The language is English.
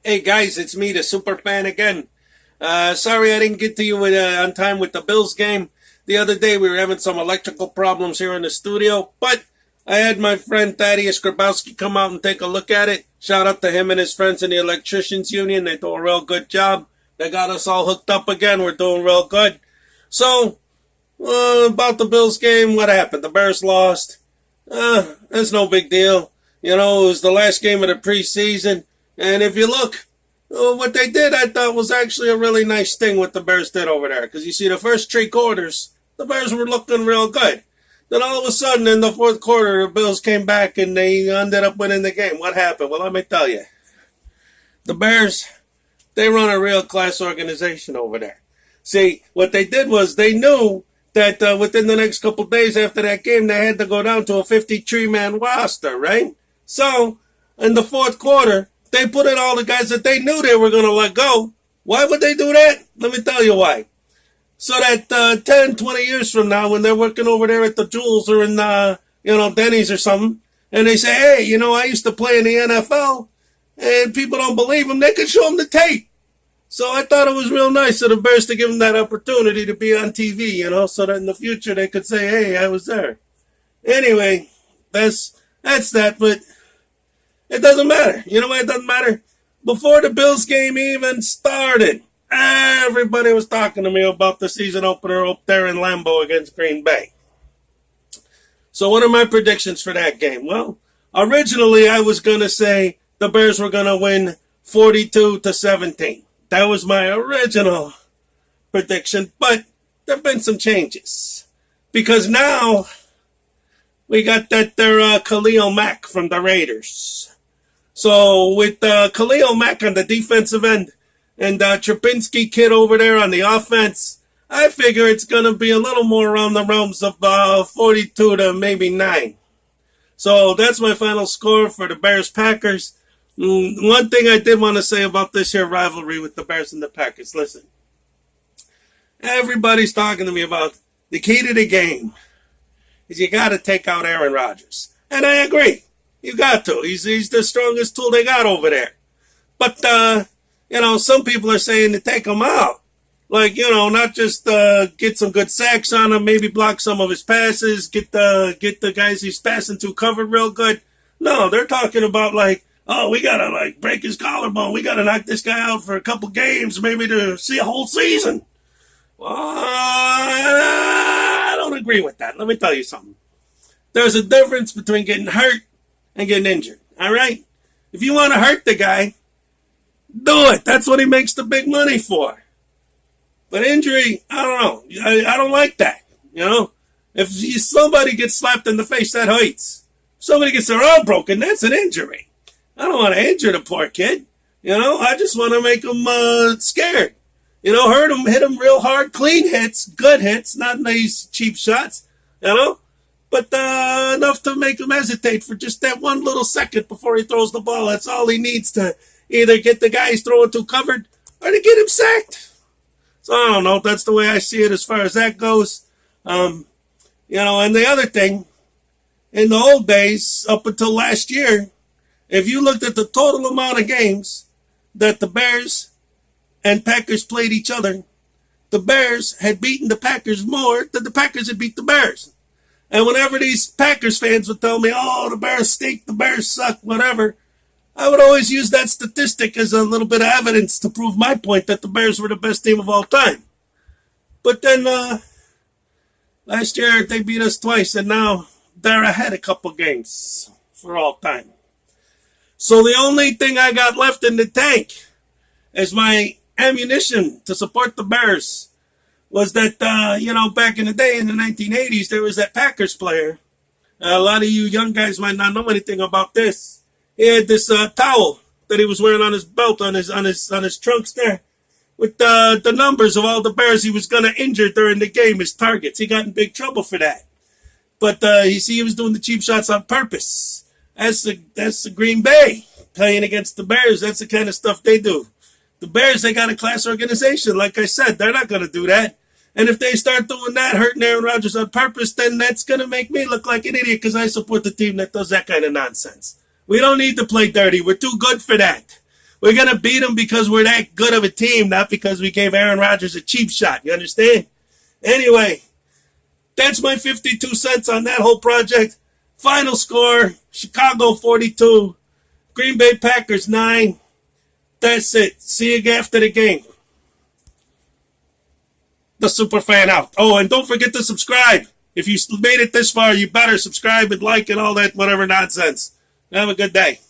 Hey guys, it's me, the superfan again. Sorry I didn't get to you on time with the Bills game. The other day we were having some electrical problems here in the studio, but I had my friend Thaddeus Grabowski come out and take a look at it. Shout out to him and his friends in the Electricians Union. They do a real good job. They got us all hooked up again. We're doing real good. So, about the Bills game, what happened? The Bears lost. That's no big deal. You know, it was the last game of the preseason. And if you look, what they did, I thought was actually a really nice thing what the Bears did over there. Because you see, the first three quarters, the Bears were looking real good. Then all of a sudden, in the fourth quarter, the Bills came back and they ended up winning the game. What happened? Well, let me tell you. The Bears, they run a real class organization over there. See, what they did was they knew that within the next couple days after that game, they had to go down to a 53-man roster, right? So, in the fourth quarter, they put in all the guys that they knew they were going to let go. Why would they do that? Let me tell you why. So that 10, 20 years from now, when they're working over there at the Jewels or in, Denny's or something, and they say, hey, I used to play in the NFL, and people don't believe them, they can show them the tape. So I thought it was real nice of the Bears to give them that opportunity to be on TV, so that in the future they could say, hey, I was there. Anyway, that's that, but it doesn't matter. You know why it doesn't matter? Before the Bills game even started, everybody was talking to me about the season opener up there in Lambeau against Green Bay. So what are my predictions for that game? Well, originally I was going to say the Bears were going to win 42-17. That was my original prediction, but there have been some changes. Because now we got that there Khalil Mack from the Raiders. So with Khalil Mack on the defensive end and Trapinski kid over there on the offense, I figure it's going to be a little more around the realms of 42 to maybe 9. So that's my final score for the Bears-Packers. One thing I did want to say about this here rivalry with the Bears and the Packers. Listen, everybody's talking to me about the key to the game is you got to take out Aaron Rodgers. And I agree. You got to. He's the strongest tool they got over there. But, some people are saying to take him out. Like, not just get some good sacks on him, maybe block some of his passes, get the guys he's passing to covered real good. No, they're talking about like, oh, we got to break his collarbone. We got to knock this guy out for a couple games, maybe to see a whole season. Well, I don't agree with that. Let me tell you something. There's a difference between getting hurt and getting injured. All right? If you want to hurt the guy, do it. That's what he makes the big money for. But injury, I don't know. I don't like that. If somebody gets slapped in the face, that hurts. If somebody gets their arm broken, that's an injury. I don't want to injure the poor kid. I just want to make him scared. Hurt him, hit him real hard, clean hits, good hits, not these cheap shots, But enough to make him hesitate for just that one little second before he throws the ball. That's all he needs to either get the guy he's throwing to covered or to get him sacked. So I don't know. That's the way I see it as far as that goes. And the other thing, in the old days, up until last year, if you looked at the total amount of games that the Bears and Packers played each other, the Bears had beaten the Packers more than the Packers had beat the Bears. And whenever these Packers fans would tell me, oh, the Bears stink, the Bears suck, whatever, I would always use that statistic as a little bit of evidence to prove my point that the Bears were the best team of all time. But then last year they beat us twice, and now they're ahead a couple games for all time. So the only thing I got left in the tank is my ammunition to support the Bears. Was that, back in the day in the 1980s, there was that Packers player. A lot of you young guys might not know anything about this. He had this towel that he was wearing on his belt, on his trunks there, with the numbers of all the Bears he was going to injure during the game, his targets. He got in big trouble for that. But he was doing the cheap shots on purpose. That's the Green Bay playing against the Bears. That's the kind of stuff they do. The Bears, they got a class organization. Like I said, they're not going to do that. And if they start doing that, hurting Aaron Rodgers on purpose, then that's going to make me look like an idiot because I support the team that does that kind of nonsense. We don't need to play dirty. We're too good for that. We're going to beat them because we're that good of a team, not because we gave Aaron Rodgers a cheap shot. You understand? Anyway, that's my 52 cents on that whole project. Final score, Chicago 42, Green Bay Packers 9. That's it. See you after the game. The Superfan out. Oh, and don't forget to subscribe. If you made it this far, you better subscribe and like and all that whatever nonsense. Have a good day.